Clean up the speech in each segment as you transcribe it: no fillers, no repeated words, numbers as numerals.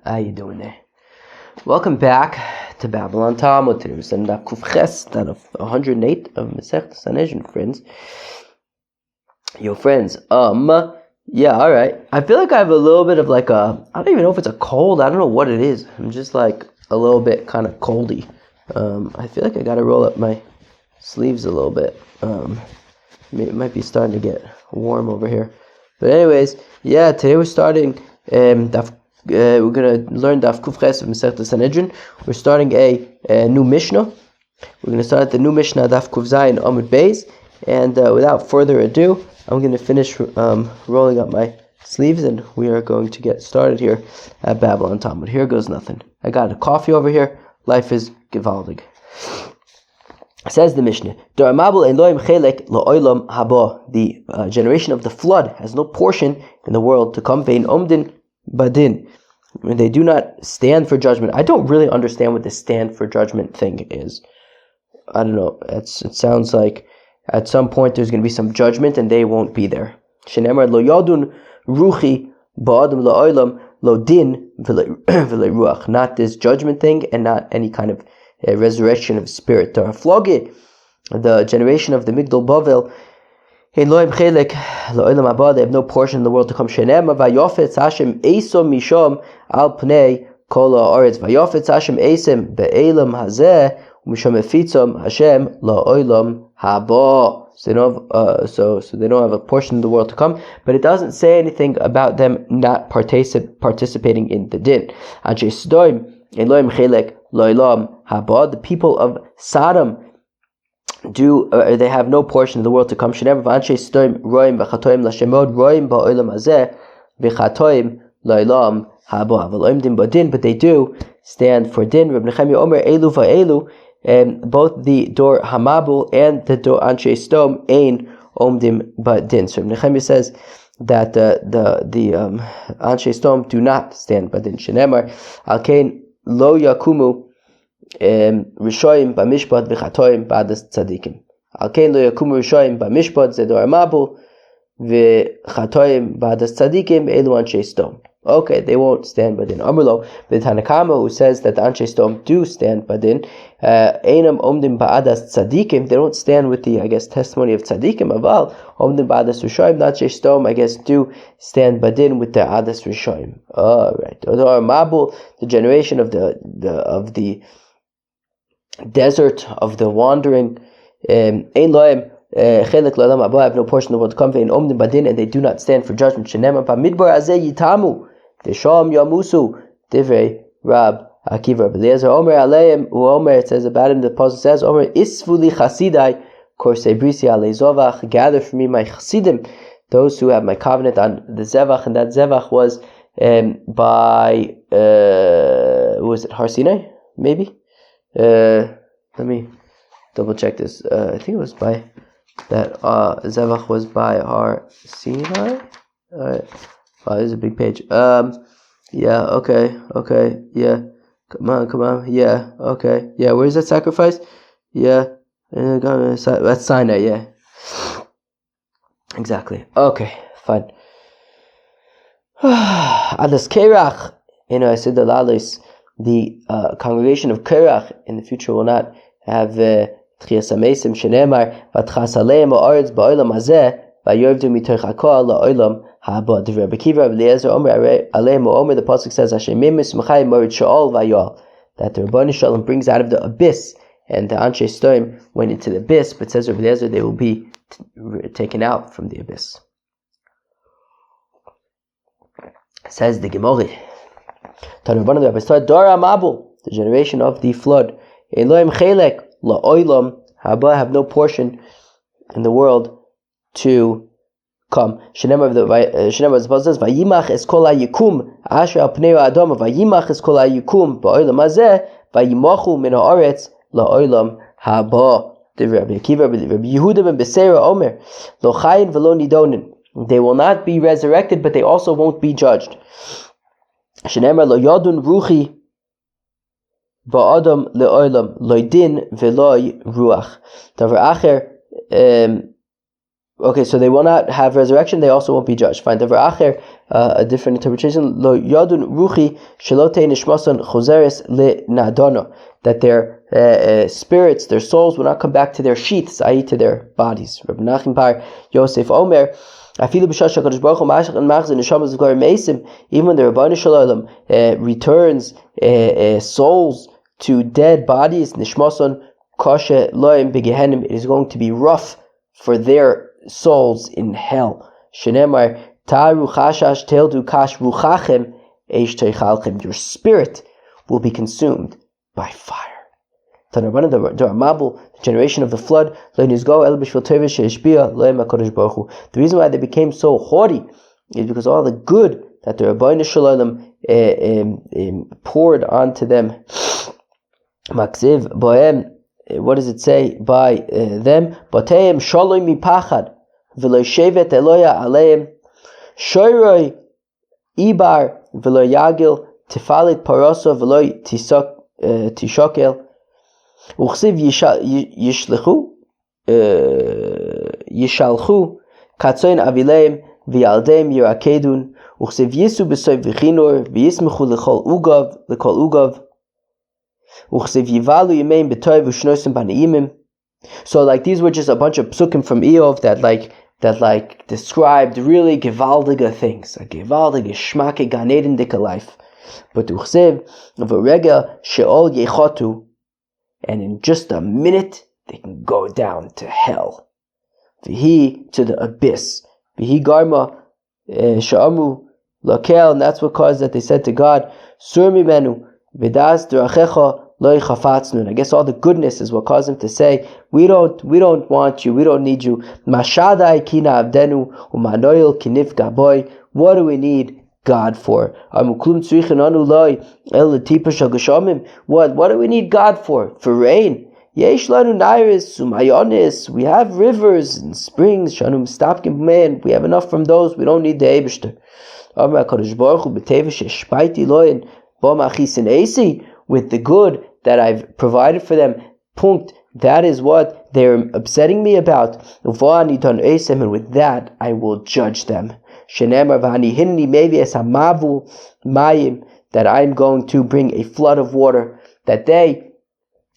How you doing there? Welcome back to Babylon Talmud. Today we're studying Daf Kuf Ches, out of 108 of Masechet Sanhedrin, friends. Yo, friends. Yeah, all right. I feel like I have a little bit of I don't even know if it's a cold. I don't know what it is. I'm just like a little bit kind of coldy. I feel like I got to roll up my sleeves a little bit. It might be starting to get warm over here. But anyways, yeah, today we're starting we're going to learn Daf Kuf Ches of Masechet Sanhedrin. We're starting a new Mishnah. We're going to start the new Mishnah, Daf Kuf Zayin Amud Beis. And without further ado, I'm going to finish rolling up my sleeves, and we are going to get started here at Babylon Talmud. Here goes nothing. I got a coffee over here. Life is gewaldig. Says the Mishnah, the generation of the flood has no portion in the world to come. Vein omdin badin, when they do not stand for judgment. I don't really understand what the stand for judgment thing is. I don't know. It sounds like at some point there's going to be some judgment and they won't be there. Shenemar lo yadun ruchi ba'adam la'olam lo din v'le ruach. Not this judgment thing and not any kind of resurrection of spirit. The generation of the Migdal Bavel, they have no portion in the world to come. Vayofetz Hashem esom mishom al pnei kol haaretz. Vayofetz Hashem esom be'elam hazeh umishom efitzom Hashem la'olam haba. So they don't have a portion in the world to come, but it doesn't say anything about them not participating in the din. Anshe Sodom Elohim chelek la'olam haba. The people of Sodom they have no portion in the world to come. Anshe Sodom roim v'chatoim lashemod roim ba'olam hazeh v'chatoim la'olam haba. V'loim din ba'din, but they do stand for din. Reb Nechemia Omer elu va'elu. Both the Dor Hamabul and the Dor Anshe Sodom Ein Omdim Badin. So Nehemiah says that the Anshe Sodom do not stand Badin. Shenemar Alkein Lo Yakumu Rishoim Bamishpat V'Chatoim Badas Tzadikim. Alkein Lo Yakumu Rishoim Bamishpat Zedor Hamabul V'Chatoim Badas Tzadikim Elu Anshe Sodom. Okay, they won't stand Badin. Amrlo, the Tanakama, who says that the Anshe Sodom do stand Badin, Einam Omdim Ba'adas Tzadikim, they don't stand with the, testimony of Tzadikim, Aval, Omdim Ba'adas Rishoim, the Anshe Sodom, do stand Badin with the Adas Rishoim. Alright. Or Mabul, the generation of the desert, of the wandering, Ein Loim, Chelek L'Olam Haba, have no portion of the world to come, Vein Omdim Badin, and they do not stand for judgment. Shenemar B'Midbar Azeh Yitamu, V'Sham Yamusu, Divrei Rab Akiva. B'Eliezer Omer Aleim, Omer, it says about him, the apostle says, Omer Isfuli Chasidai, Korsei Brisi Alei Zovach, gather for me my Chasidim, those who have my covenant on the Zevach, and that Zevach was by, was it Har Sinai? Maybe? Let me double check this. I think it was by that Zevach was by Har Sinai. Alright. Wow, this is a big page. Yeah, okay, yeah. Come on, yeah, okay. Yeah, where's that sacrifice? Yeah. That's Sinai, yeah. Exactly. Okay, fine. Adas Kerach, I said the Lalis, the congregation of Kerach in the future will not have Tchias HaMesim Shenemar Vatchas Aleim Ha'aretz Ba'olam Hazeh Vayovdu Mitoch HaKol La'olam Haba. The Rebbe Kiva of Eliezer Omer Aleim Omer, the pasuk says Hashemim Mismachai Morid Sha'ol Vayal, that the Rabbanu Shalom brings out of the abyss, and the Anshe Sodom went into the abyss, but says Rebbe Eliezer they will be taken out from the abyss. Says the Gemara, Tanurban of the Rebbe, Dora Mabul, the generation of the flood, Elohim Chelek La'olam Haba, have no portion in the world to come. Shenemar of the Bible says, Vayimach es kol hayikum asher al pnei ha'adam, Vayimach es kol hayikum ba'olam hazeh, Vayimachu min ha'aretz la'olam haba. The Rabbi Akiva, Rabbi Yehuda ben Beseira Omer, Lo chayin v'lo nidonin. They will not be resurrected, but they also won't be judged. Shenemar lo yadun ruchi ba'adam le'olam loydin v'loy ruach. Davar acher. Okay, so they will not have resurrection, they also won't be judged. Fine. Davar acher a different interpretation. Lo yadun ruchi shelote nishmasan choseres le nadana, that their spirits, their souls will not come back to their sheaths, i.e. to their bodies. Rabbi Nachim Bar Yosef Omer, even when the Rebbeinu Shalom returns souls to dead bodies, nishmason kashe loim begehenim, it is going to be rough for their souls in hell. Shenemar taru chashash teldu kash ruchachem eish teichalchem, your spirit will be consumed by fire. The generation of the flood, the reason why they became so haughty is because all the good that the Rebbeinu Shalom poured onto them. Maksiv bohem, what does it say by them? Bateim shalom mipachad v'lo shevet Eloya aleim shoyroi ibar v'lo yagil tifalit paroso v'lo tishokel. Uchsiv yishalchu katzoin avileim v'yaldeim yirakedun. Uchsiv yisu b'soy v'chinor v'yismechu l'kol ugav. Uchsiv yivalu yimeim b'toy v'shnosim b'neimim. So like these were just a bunch of psukim from Eov that described really gewaldige things, a gewaldige shmake Gan Eden dika life. But uchsiv v'regel she'ol yechotu, and in just a minute they can go down to hell. Vihi, to the abyss. Vihi garma sha'amu lakel, and that's what caused that they said to God, Sur mimenu v'das d'rachecha lo chafatznu. I guess all the goodness is what caused them to say, we don't want you, we don't need you. Mashadai kina avdenu umanoil kinif gaboy. What do we need God for? What do we need God for? For rain. We have rivers and springs. We have enough from those. We don't need the Eibishter. With the good that I've provided for them. That is what they're upsetting me about. And with that I will judge them. That I'm going to bring a flood of water. That they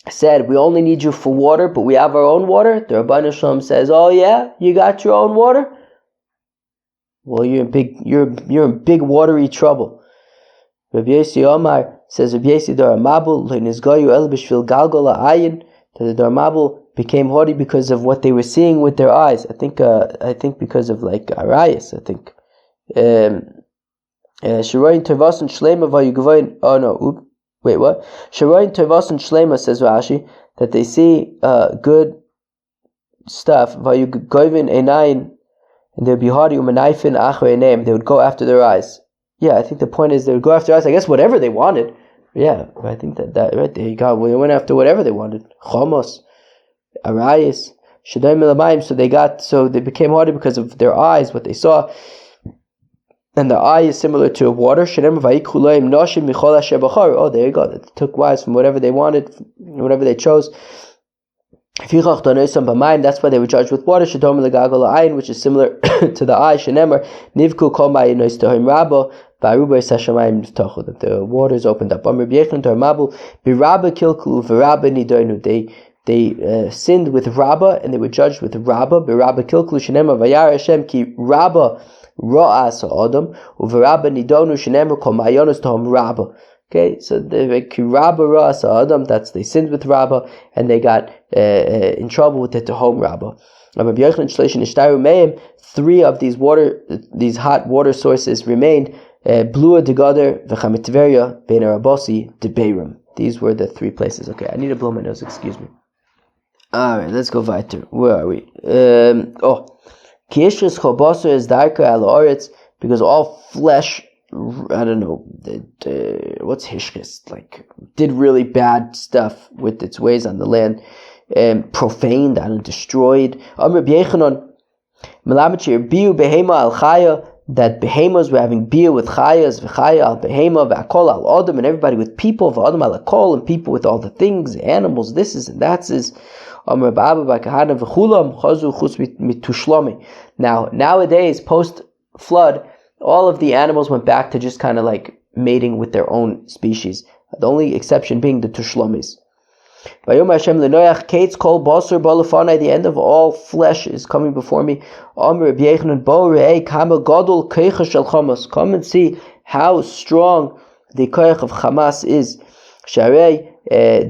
said, we only need you for water, but we have our own water. The Rebbeinu Shalom says, oh yeah, you got your own water? Well, you're in big watery trouble. Rabbi Yossi Omar says, Rabbi Yossi Daramabu le'nizgayu el b'shvil galgal ha'ayin, that the Daramabu became haughty because of what they were seeing with their eyes. I think because of like Arias, I think. Shiroin Tevasan Shlema Vayugvain. Oh no, wait, what? Shiroin Tevasan Shlema, says Rashi, that they see good stuff. Vayugvain Einayin, and they'd be haughty. Umanayfin Achre name. They would go after their eyes. Yeah, I think the point is they would go after their eyes. I guess whatever they wanted. Yeah, I think that right there you go. Well, they went after whatever they wanted. Chomos, Arias, Shadai Milamayim. So they became haughty because of their eyes, what they saw. And the eye is similar to water. Oh, there you go. They took wives from whatever they wanted, whatever they chose. That's why they were judged with water, which is similar to the eye. That the waters opened up. They sinned with Rabbah, and they were judged with Rabbah. Okay, so they sinned with Rabbah, and they got in trouble with the Tehom Rabbah. Three of these hot water sources remained. Blua degader v'chamitveria bein arabosi debeirim. These were the three places. Okay, I need to blow my nose. Excuse me. All right, let's go weiter. Where are we? Kieshus chobaser is darker al oretz, because all flesh, I don't know, what's hishkis? Like, did really bad stuff with its ways on the land, profaned and destroyed. Rabbi Yechanan, Melamachir biu behema al chaya, that behemoths were having beer with chayas, v'chaya al behema, v'akol al adam, and everybody with people, v'adam al akol, and people with all the things, animals, this is and that's is. Now, nowadays, post-flood, all of the animals went back to just kind of like mating with their own species. The only exception being the Tushlomis. Vayomer Hashem leNoach, Kates kol basar balafanai, the end of all flesh is coming before me. Amr Rabbi Yechanan bo re'ei kama gadol koicha shel Chamas. Come and see how strong the koich of Hamas is. Sharei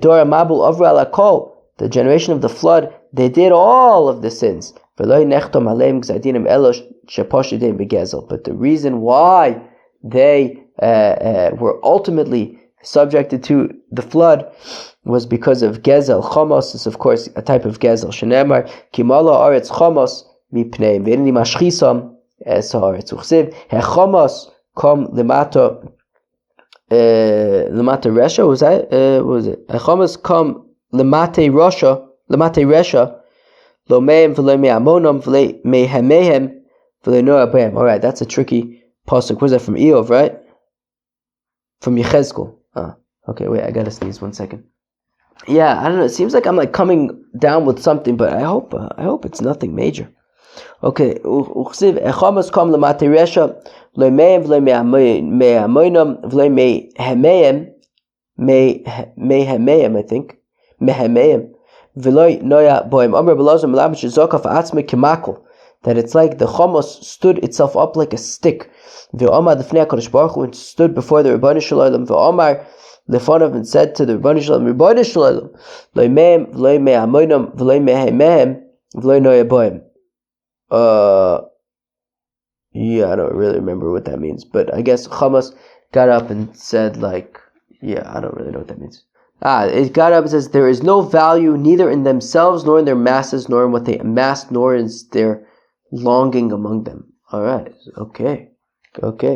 Dora Mabul Avra Alakol, the generation of the flood, they did all of the sins. But the reason why they were ultimately subjected to the flood was because of Gezel. Chomos is, of course, a type of Gezel. Shenemar, Kimala Aretz Chomos, Mipnei, V'eni Mashchisam, Sa'aretz Uchsiv, Hechomos, Kom Lemata, Lemata Resha, was it? Hechomos, Kom Lemate Resha, Lo Meim, V'le Me Amonam, V'le Me Hemehem, V'le Noah Behem. Alright, that's a tricky pasuk. Where's that from? Eov, right? From Yechezkel. Okay, wait, I gotta sneeze 1 second. Yeah, I don't know. It seems like I'm like coming down with something, but I hope it's nothing major. Okay, Uchsiv Echamas Kom Lemate Resha Lo Meim V'le Me Amonam V'le Me Hemehem I think Mehemehem V'lo Noya Boim Amr Belazim Melamish Zokaf Atzme Kemakol, that it's like the Chomos stood itself up like a stick. V'Omar Lefnei HaKadosh Baruch Hu, and stood before the Rebbeinu Shalom. V'Omar Lefonav, and said to the Rebbeinu Shalom, Rebbeinu Shalom, Lo Meim V'lo Me Amonam V'lo Mehemehem V'lo Noya Boim. Yeah, I don't really remember what that means, but I guess Chomos got up and said like, yeah, I don't really know what that means. It got up and says, there is no value neither in themselves, nor in their masses, nor in what they amassed, nor is their longing among them. Alright, okay,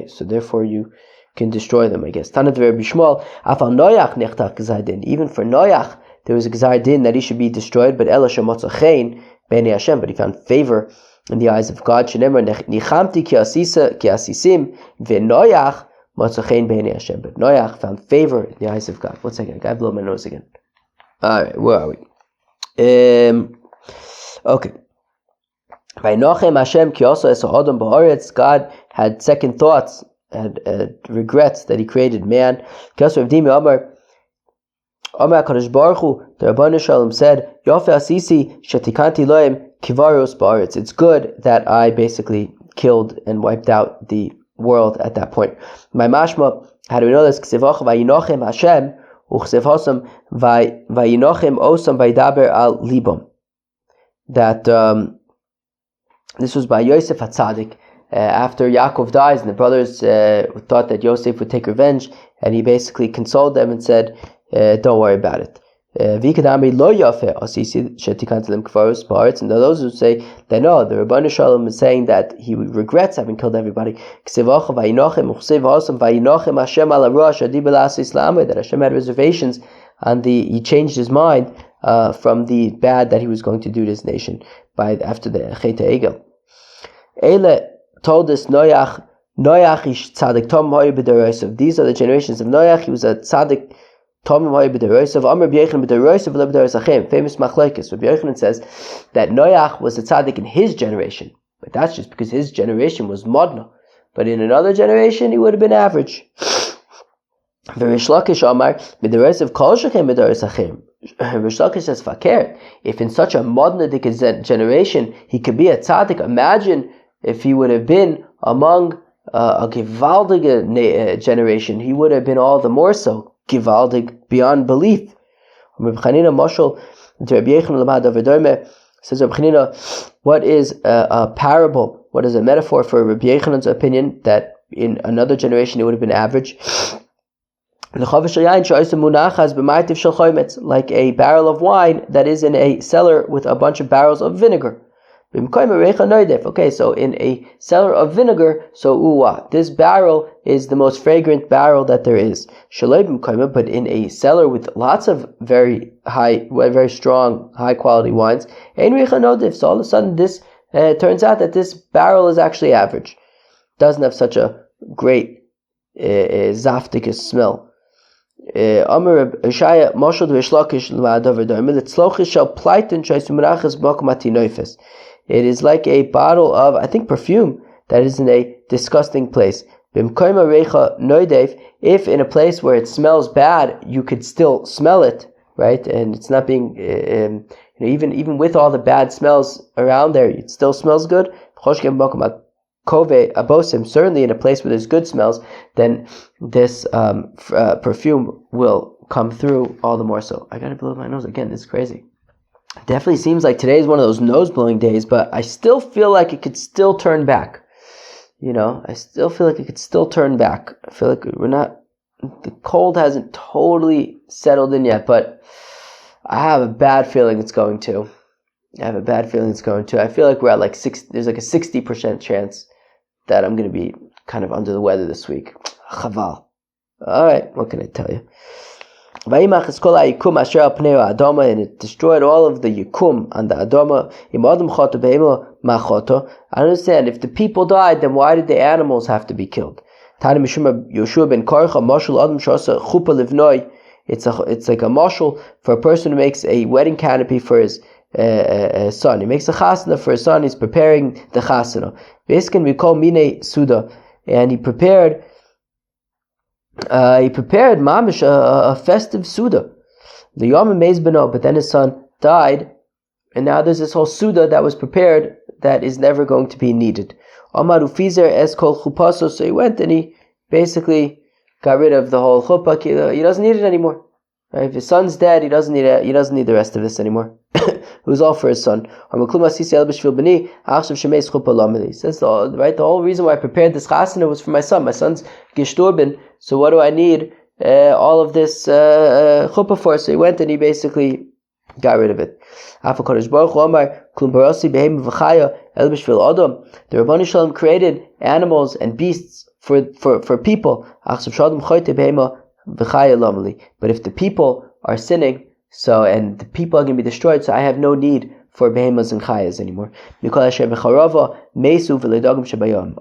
so therefore you can destroy them, I guess. Tanat Rabbi Shmuel, Afal Noach nechtach gzar din. Even for Noach, there was a gzar din that he should be destroyed, but Ela shemotza chen b'nei Hashem, but he found favor in the eyes of God. Shenemar nichamti ki asisim v'Noach but Noach found favor in the eyes of God. 1 second, I gotta blow my nose again. Alright, where are we? Okay. God had second thoughts, had regrets that he created man. The Rebbeinu Shalom said, it's good that I basically killed and wiped out the world at that point. My mashma, how do we know this? Vayinochem Hashem uchsev hosam vayinochem osam vaydaber al libam. That this was by Yosef HaTzadik after Yaakov dies, and the brothers thought that Yosef would take revenge, and he basically consoled them and said, "Don't worry about it." And those who say that no, the Rebbeinu Shalom is saying that he regrets having killed everybody, that Hashem had reservations and he changed his mind from the bad that he was going to do to his nation after the Chet HaEgel. Eile told us Noach ish tzaddik tom hoy b'derasav. These are the generations of Noach. He was a tzaddik tom hoy b'derasav. Amr b'yechan b'derasav v'lo b'derasachem. Famous machlokes. Rabbi Yochanan says that Noach was a tzaddik in his generation, but that's just because his generation was modna. But in another generation, he would have been average. Rish Lakish Amar b'derasav kol shechem b'derasachem. Rish Lakish says fakir. If in such a modnadik generation he could be a tzaddik, imagine if he would have been among a Givaldig generation, he would have been all the more so Givaldig beyond belief. Says Rabbi Chanina, what is a parable? What is a metaphor for Rabbi Yechanan's opinion that in another generation it would have been average? Like a barrel of wine that is in a cellar with a bunch of barrels of vinegar. Okay, so in a cellar of vinegar, so this barrel is the most fragrant barrel that there is. But in a cellar with lots of very strong, high quality wines, so all of a sudden this turns out that this barrel is actually average. Doesn't have such a great zaftikus smell. It is like a bottle of, I think, perfume that is in a disgusting place. If in a place where it smells bad, you could still smell it, right? And it's not being, even with all the bad smells around there, it still smells good. Certainly in a place where there's good smells, then this perfume will come through all the more so. I gotta blow my nose again, this is crazy. Definitely seems like today is one of those nose-blowing days, but I still feel like it could still turn back. I still feel like it could still turn back. I feel like the cold hasn't totally settled in yet, but I have a bad feeling it's going to. I feel like we're at there's like a 60% chance that I'm going to be kind of under the weather this week. Chaval. Alright, what can I tell you? And it destroyed all of the yikum on the adama. I understand, if the people died, then why did the animals have to be killed? It's like a mashal for a person who makes a wedding canopy for his son. He makes a chasana for his son. He's preparing the chasana. Basically, we call mine suda, and he prepared mamish a festive suda. The Yomi meiz beno, but then his son died, and now there's this whole suda that was prepared that is never going to be needed. Amar ufizer es kol chupaso, so he went and he basically got rid of the whole chuppah. He doesn't need it anymore. Right? If his son's dead, he doesn't need it. He doesn't need the rest of this anymore. It was all for his son. He says, right, the whole reason why I prepared this chasana was for my son. My son's gestorben, so what do I need all of this chuppah for? So he went and he basically got rid of it. The Rabbanu Shalom created animals and beasts for people. But if the people are sinning, and the people are going to be destroyed, so I have no need for behemoths and chayas anymore.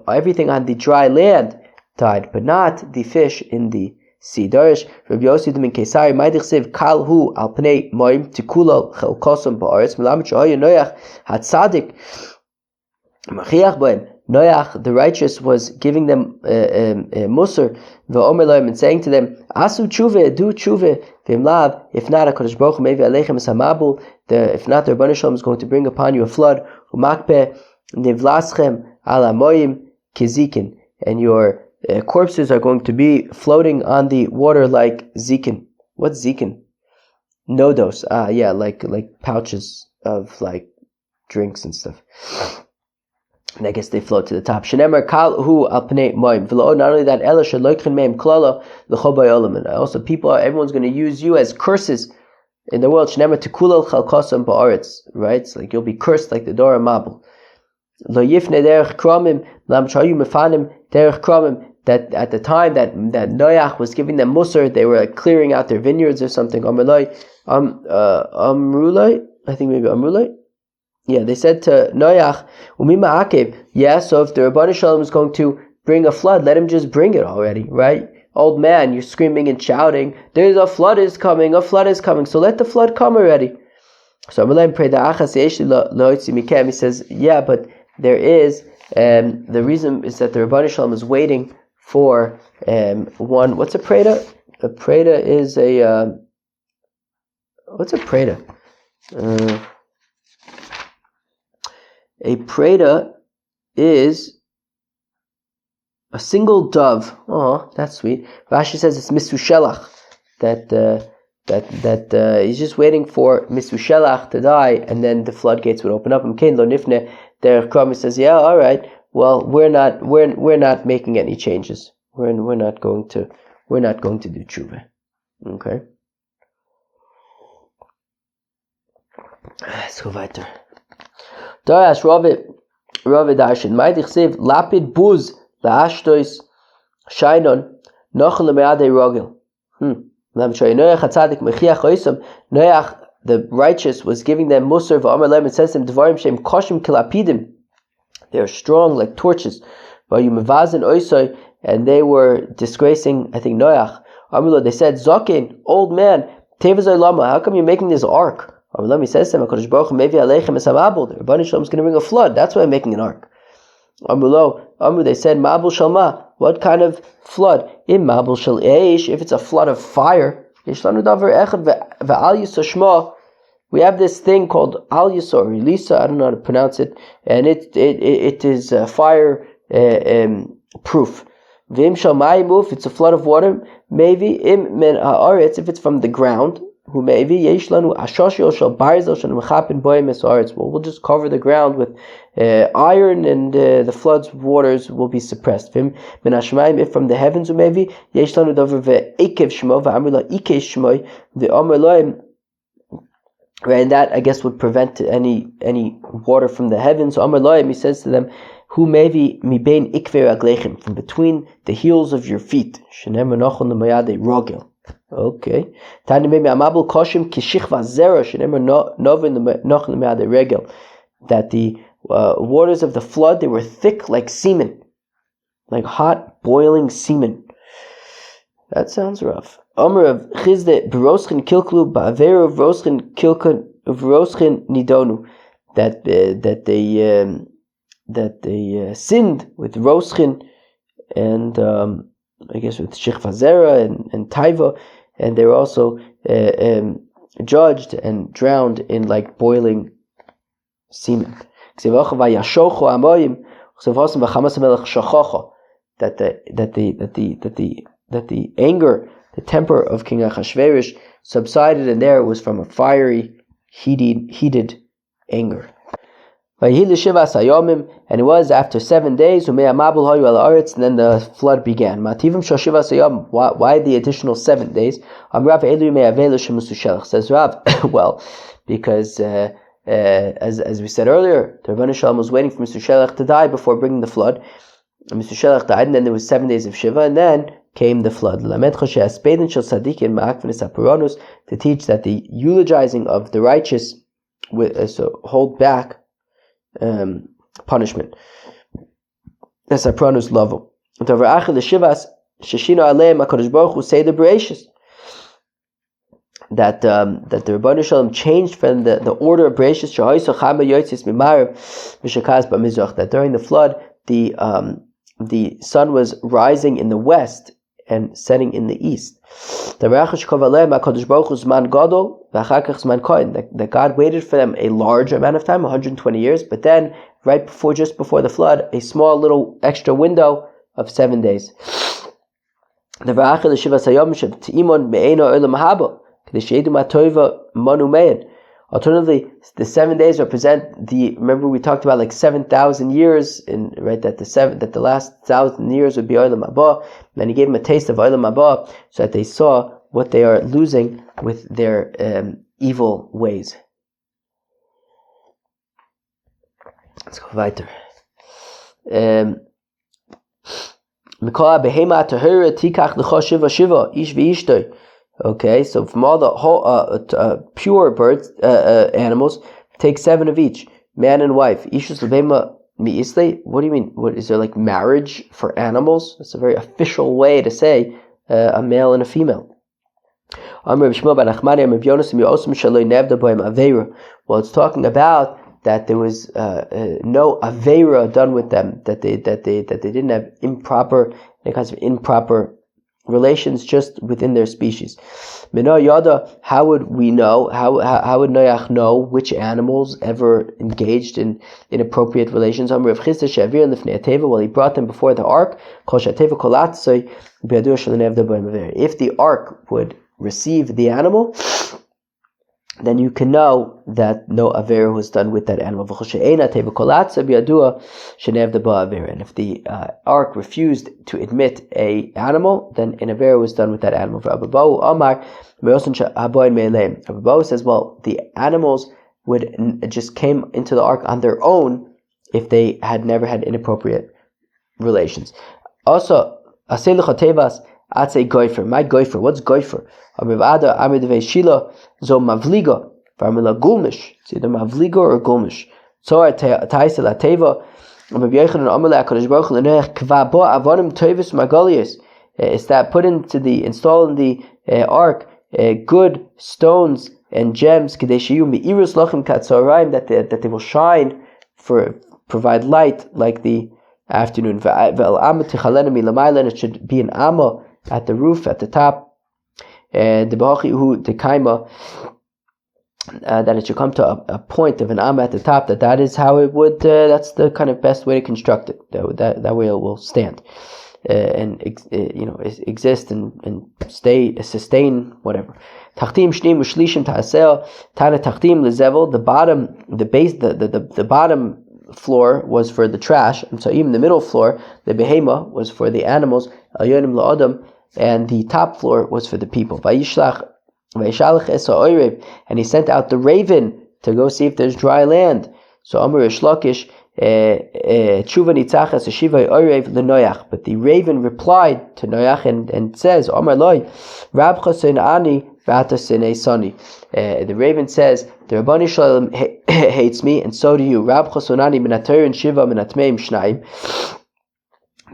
Everything on the dry land died, but not the fish in the sea. Darish Rabbi Yossi min Kesari Maidichsiv Kalhu al Pnei Moim Tikulal Chelkosom Ba'aretz Melamed Shahoya Noach Hatzadik Machiach Bohem. Noach, the righteous, was giving them musar v'omer lohem, and saying to them, Asu tshuve, do tshuve, v'imlav, if not, HaKadosh Baruch Hu mevi aleichem es hamabul, if not, the Rabbanu Shalom is going to bring upon you a flood, u'makpeh nivlaschem al hamoyim kizikin, and your corpses are going to be floating on the water like zikin. What's zikin? Nodos. Like pouches of like drinks and stuff. And I guess they float to the top. Shenemar kal hu al pnei moim. Not only that, ela sheloichin meim klala l'chobay olam. And also, everyone's going to use you as curses in the world. Shenemar tekulal chalkosam ba'aretz. Right? It's like you'll be cursed like the Dora Mabel. Lo yifne derech kramim lam chayu mefanim derech kramim. That at the time that Noach was giving them musar, they were like clearing out their vineyards or something. Amrulai, I think maybe Amrulai. Yeah, they said to Noach, Umima Akev, so if the Rabbanu Shalom is going to bring a flood, let him just bring it already, right? Old man, you're screaming and shouting, there's a flood is coming, so let the flood come already. So Amalai prayed he says, yeah, but there is, the reason is that the Rabbanu Shalom is waiting for one, what's a preda? A preda is what's a preda? A preda is a single dove. Oh, that's sweet. Rashi says it's misushelach. That he's just waiting for misushelach to die, and then the floodgates would open up. And Kain lo nifne derech kram says, yeah, all right. Well, we're not making any changes. We're not going to do tshuva. Okay. Let's go weiter. Darash Ravid Darshan Maidik Siv Lapid Buz Laashtois Shainon Nochel Meade Rogel. Noach, the righteous, was giving them musar v'amar lehem, and says to them, Devarim shem koshim kilapidim. They are strong like torches. And they were disgracing, I think, Noach. They said, Zokin, old man, how come you're making this ark? He says to them, the Rabbanu Shalom is going to bring a flood. That's why I'm making an ark. They said, Mabul Shalma, what kind of flood? In Mabul Shal Eish, if it's a flood of fire, we have this thing called Al Yisor, or Lisa, I don't know how to pronounce it, and it is fire proof. Vim Shalmayim, if it's a flood of water, maybe im men haaretz, if it's from the ground. Who maybe yeshlanu ashoshio shel barzel shel mechapin boim esaretz. Well, we'll just cover the ground with iron, and the flood's waters will be suppressed. Vim min hashmayim, if from the heavens, who maybe yeshlanu davar ve'ekev shmo va'amr la ikesh shmo ve'amr loim. And that, I guess, would prevent any water from the heavens. So amr loim, he says to them, who maybe mibein ikver aglechem, from between the heels of your feet. Shenem menachon lemayade rogel. Okay. Tani maybe amabul koshim kishichva zera shenemer novin nochel me'ad regel, that the waters of the flood, they were thick like semen, like hot boiling semen. That sounds rough. Omer of chizde beroschen kilklu ba'aver of roschen kilkun of roschen nidonu, that they sinned with roschen and I guess with shichva zera and taiva. And they were also judged and drowned in like boiling semen. That the anger, the temper of King Achashverosh subsided, and there it was from a fiery, heated anger. And it was after 7 days, and then the flood began. Why the additional 7 days? Says Rav, well, because as we said earlier, the Rebbeinu Shalom was waiting for Mr. Shelach to die before bringing the flood. And Mr. Shelach died, and then there was 7 days of Shiva, and then came the flood. To teach that the eulogizing of the righteous so hold back punishment. That's a pronus level. That the Rebbeinu Shalom changed from the order of Bereshis, that during the flood the sun was rising in the west and setting in the east. That God waited for them a large amount of time, 120 years, but then just before the flood, a small little extra window of 7 days. Alternatively, the 7 days represent remember we talked about like 7,000 years, that the last 1,000 years would be Olam Haba, and he gave them a taste of Olam Haba so that they saw what they are losing with their evil ways. Let's go weiter. Okay, so from all the whole pure birds, animals, take 7 of each, man and wife. Ishus lebema miisle. What do you mean? What is there, like marriage for animals? It's a very official way to say a male and a female. Well, it's talking about that there was no avera done with them, that they didn't have improper relations just within their species. How would we know? How would Noach know which animals ever engaged in inappropriate relations? Well, he brought them before the ark. If the ark would receive the animal, then you can know that no avera was done with that animal. And if the ark refused to admit a animal, then an avera was done with that animal. Ababaw says, well, the animals would just came into the ark on their own if they had never had inappropriate relations. Also, I'd say goifer. My goifer. What's goifer? Zo mavliga. Varmila gulmish. It's either mavliga or gulmish. Tzor taisel ateva. Rabbi Yochanan Amalek Kodesh Baruch Hu Lenech Kvabo Avonim Tovis Magalius. Is that install in the ark good stones and gems Kadeshiyu Meirus Lochem Katzoraim, that they will shine provide light like the afternoon. And it should be an amma at the roof, at the top. And that it should come to a point of an amma at the top. That is how it would. That's the kind of best way to construct it. That way it will stand and exist and sustain whatever. Tachtim shnim ushlishim ta'asel tana tachtim lezevel. The bottom floor was for the trash, and so even the middle floor, the behema, was for the animals. Alyonim la'adam, and the top floor was for the people. Vayishlach esa oirev, and he sent out the raven to go see if there's dry land. So Amar Ishlakish tshuva nitzachas shivay oirev lenoyach. But the raven replied to Noach and says, Amar loy rabcha ani v'ata sinei sani. The raven says, the Rabbani Shalom hates me, and so do you. Rabcha sonani minatayrin shiva minatmeim shnaim.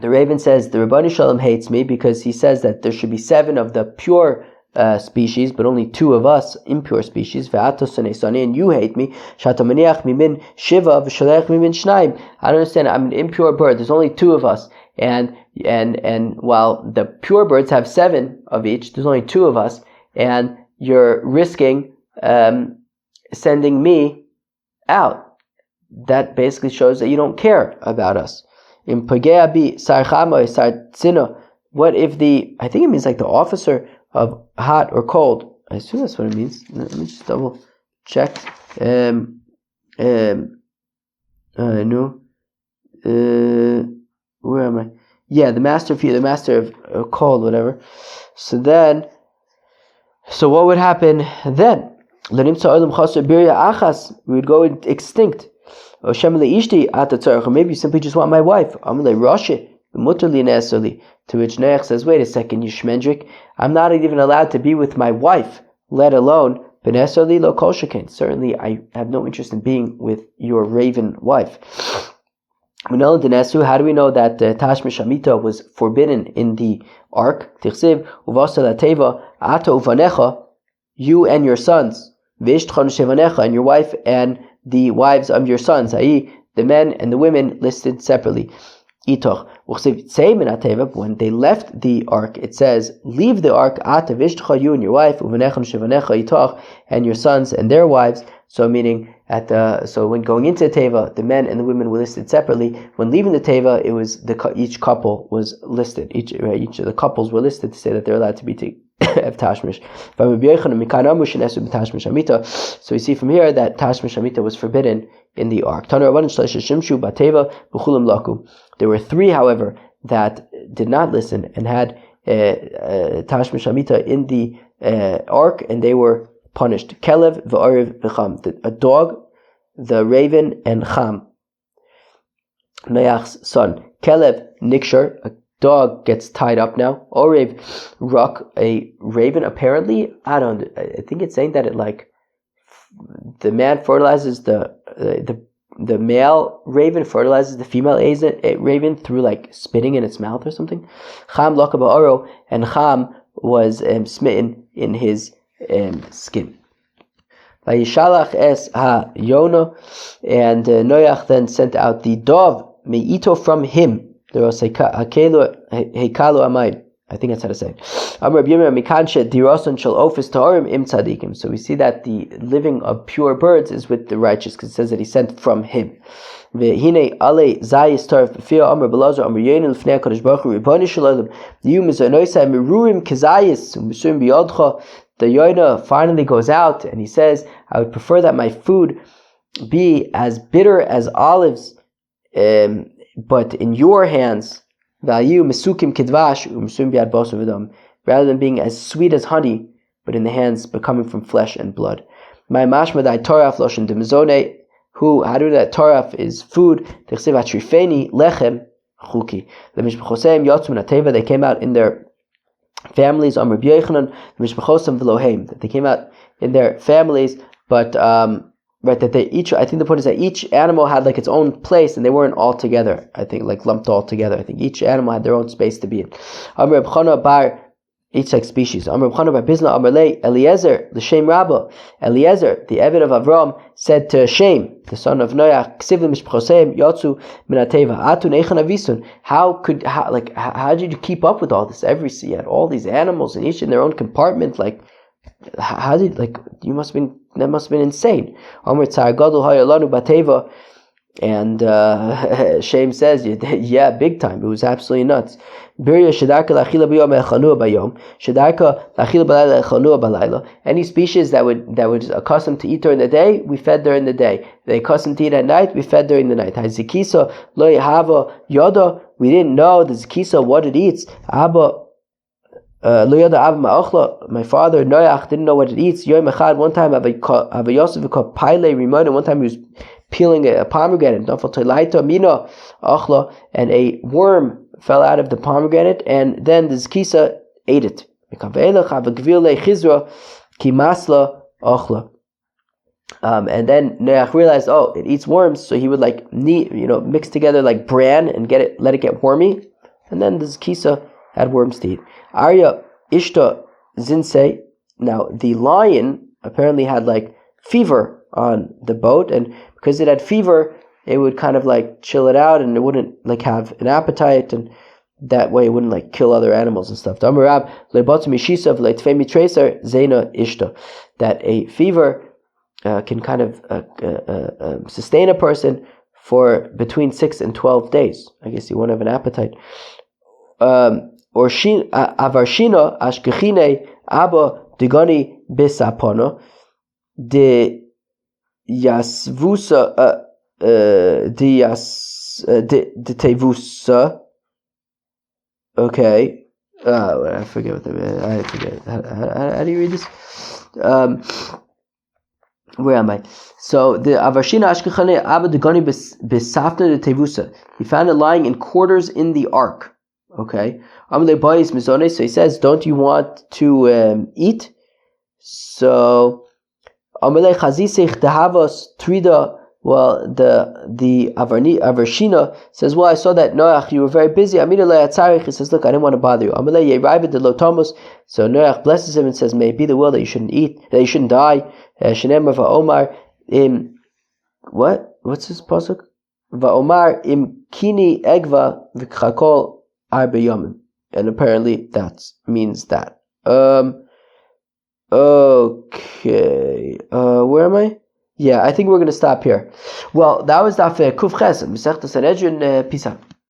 The raven says, the Rabbani Shalom hates me because he says that there should be 7 of the pure species, but only 2 of us impure species. And you hate me. I don't understand. I'm an impure bird. There's only 2 of us, and while the pure birds have 7 of each, there's only 2 of us, and you're risking sending me out. That basically shows that you don't care about us. What if I think it means like the officer of hot or cold. I assume that's what it means. Let me just double check. No. Where am I? Yeah, the master of cold, whatever. So what would happen then? We would go extinct. Or maybe you simply just want my wife. To which Noach says, wait a second, you shmendrik, I'm not even allowed to be with my wife, let alone benesoli lo kol shekain. Certainly I have no interest in being with your raven wife. How do we know that Tashmish Amita was forbidden in the ark? You and your sons, and your wife and the wives of your sons, i.e. the men and the women listed separately. When they left the ark, it says, leave the ark, you and your wife, and your sons and their wives. So meaning so when going into the teva, the men and the women were listed separately. When leaving the teva, it was each couple was listed. Each of the couples were listed to say that they're allowed to be have tashmish. So we see from here that tashmish amita was forbidden in the ark. There were 3, however, that did not listen and had tashmish amita in the ark, and they were punished. Kelev v'orev v'cham, a dog, the raven, and Cham, Noach's son. Kelev nikshar, a dog gets tied up now. Orev Ruk, a raven. Apparently, I think it's saying that it the man fertilizes the male raven fertilizes the female raven through spitting in its mouth or something. Cham lokaba oro, and Cham was smitten in his skin. Vayishalach es ha Yona, and Noach then sent out the dove meito from him. There was hekalu amayim. I think that's how to say it. So we see that the living of pure birds is with the righteous, because it says that he sent from him. The Yonah finally goes out and he says, I would prefer that my food be as bitter as olives, but in your hands, rather than being as sweet as honey, but in the hands but coming from flesh and blood. My mashmadai toraf loshen demizone, how do that toraf is food. Lechem chuki. They came out in their families. They came out in their families, but that they each. I think the point is that each animal had its own place, and they weren't all together. I think lumped all together. I think each animal had their own space to be in. each like species. Amar B'chana bar Bizna Amar Lei Eliezer l'Shem Rabba. Eliezer, the Eved of Avram, said to Shem, the son of Noach, Ksiv l'mishpachoseim yotzu min hateva atun eichan avisun. How did you keep up with all this? You had all these animals, and each in their own compartment. Like, that must have been insane. Amar Tzar Gadol hayalanu bateva. And Shem says, yeah, big time. It was absolutely nuts. Any species that was accustomed to eat during the day, we fed during the day. They accustomed to eat at night, we fed during the night. We didn't know the zikisa, what it eats. My father Noach didn't know what it eats. One time, one time he was peeling a pomegranate, and a worm fell out of the pomegranate, and then the zkisa ate it. And then Noach realized, it eats worms, so he would mix together like bran and let it get wormy, and then the zkisa had worms to eat. Arya Ishta Zinsei. Now the lion apparently had like fever on the boat, and because it had fever, it would kind of like chill it out, and it wouldn't like have an appetite, and that way it wouldn't like kill other animals and stuff. That a fever can kind of sustain a person for between 6 and 12 days. I guess you won't have an appetite. Or avarshina ashkechine abba digani bisapono de Yasvusa de tevusa. Okay. I forget what I forget. How do you read this? Where am I? So the Avarshina Ashkechane Abba Degani Besafna de Tevusa. He found it lying in quarters in the ark. Okay. Amle Bayis Mizone. So he says, don't you want to eat? So Amalei Chazisich Dehavos Trida. Well, the Avarshina says, well, I saw that Noach, you were very busy. He says, look, I didn't want to bother you. Amalei Yeravit de Lotomos. So Noach blesses him and says, may it be the will that you shouldn't eat, that you shouldn't die. Shenem Omar what's this pasuk? Va'omar im kini egva v'chakol arbe yomim. And apparently that means that. Okay. Where am I? Yeah, I think we're going to stop here. Well, that was Daf Kuf Ches, Masechta Sanhedrin, Peace out.